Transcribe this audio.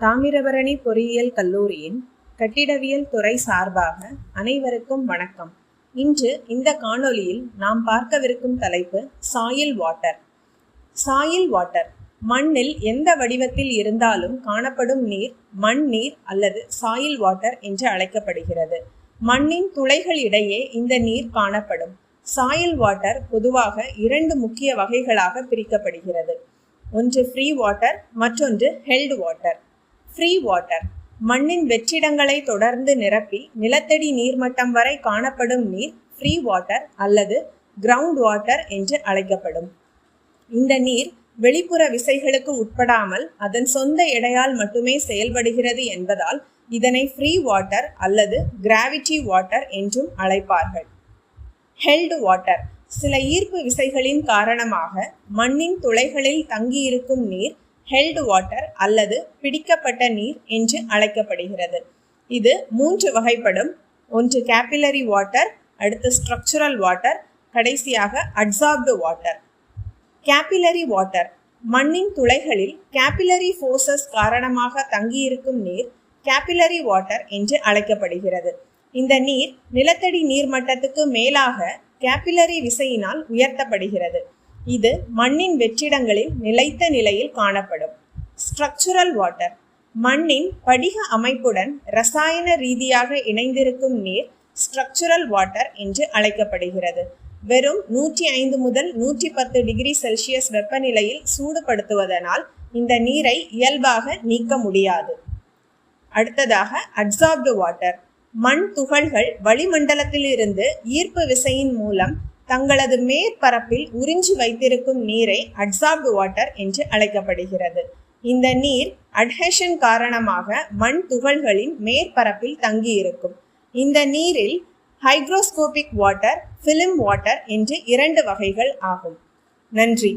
தாமிரபரணி பொறியியல் கல்லூரியின் கட்டிடவியல் துறை சார்பாக அனைவருக்கும் வணக்கம். இன்று இந்த காணொளியில் நாம் பார்க்கவிருக்கும் தலைப்பு சாயில் வாட்டர். சாயில் வாட்டர் மண்ணில் எந்த வடிவத்தில் இருந்தாலும் காணப்படும் நீர் மண் நீர் அல்லது சாயில் வாட்டர் என்று அழைக்கப்படுகிறது. மண்ணின் துளைகள் இடையே இந்த நீர் காணப்படும். சாயில் வாட்டர் பொதுவாக இரண்டு முக்கிய வகைகளாக பிரிக்கப்படுகிறது. ஒன்று ஃப்ரீ வாட்டர், மற்றொன்று ஹெல்டு வாட்டர். ஃப்ரீ வாட்டர் மண்ணின் வெற்றிடங்களை தொடர்ந்து நிரப்பி நிலத்தடி நீர்மட்டம் வரை காணப்படும் நீர் ஃப்ரீ வாட்டர் அல்லது கிரவுண்ட் வாட்டர் என்று அழைக்கப்படும். இந்த நீர் வெளிப்புற விசைகளுக்கு உட்படாமல் அதன் சொந்த எடையால் மட்டுமே செயல்படுகிறது என்பதால் இதனை ஃப்ரீ வாட்டர் அல்லது கிராவிட்டி வாட்டர் என்றும் அழைப்பார்கள். ஹெல்டு வாட்டர் சில ஈர்ப்பு விசைகளின் காரணமாக மண்ணின் துளைகளில் தங்கியிருக்கும் நீர் ஹெல்டு வாட்டர் அல்லது பிடிக்கப்பட்ட நீர் என்று அழைக்கப்படுகிறது. இது மூன்று வகைப்படும். ஒன்று கேபிலரி வாட்டர், அடுத்து ஸ்ட்ரக்சுரல் வாட்டர், கடைசியாக அட்சார்ப்டு வாட்டர். கேபிலரி வாட்டர் மண்ணின் துளைகளில் கேபிலரி ஃபோர்ஸஸ் காரணமாக தங்கியிருக்கும் நீர் கேபிலரி வாட்டர் என்று அழைக்கப்படுகிறது. இந்த நீர் நிலத்தடி நீர்மட்டத்துக்கு மேலாக கேபிலரி விசையினால் உயர்த்தப்படுகிறது. இது மண்ணின் வெற்றிடங்களில் நிலைத்த நிலையில் காணப்படும். ஸ்ட்ரக்சுரல் வாட்டர் மண்ணின் படிக அமைப்புடன் இரசாயன ரீதியாக இணைந்திருக்கும் நீர் ஸ்ட்ரக்சுரல் வாட்டர் என்று அழைக்கப்படுகிறது. வெறும் 105 முதல் 110 டிகிரி செல்சியஸ் வெப்பநிலையில் சூடுபடுத்துவதனால் இந்த நீரை இயல்பாக நீக்க முடியாது. அடுத்ததாக அட்சார்ப்டு வாட்டர் மண் துகள்கள் வளிமண்டலத்திலிருந்து ஈர்ப்பு விசையின் மூலம் தங்களது மேற்பரப்பில் உறிஞ்சி வைத்திருக்கும் நீரை அட்சார்ப்டு வாட்டர் என்று அழைக்கப்படுகிறது. இந்த நீர் அட்ஹெஷன் காரணமாக மண் துகள்களின் மேற்பரப்பில் தங்கியிருக்கும். இந்த நீரில் ஹைக்ரோஸ்கோபிக் வாட்டர், ஃபிலிம் வாட்டர் என்று இரண்டு வகைகள் ஆகும். நன்றி.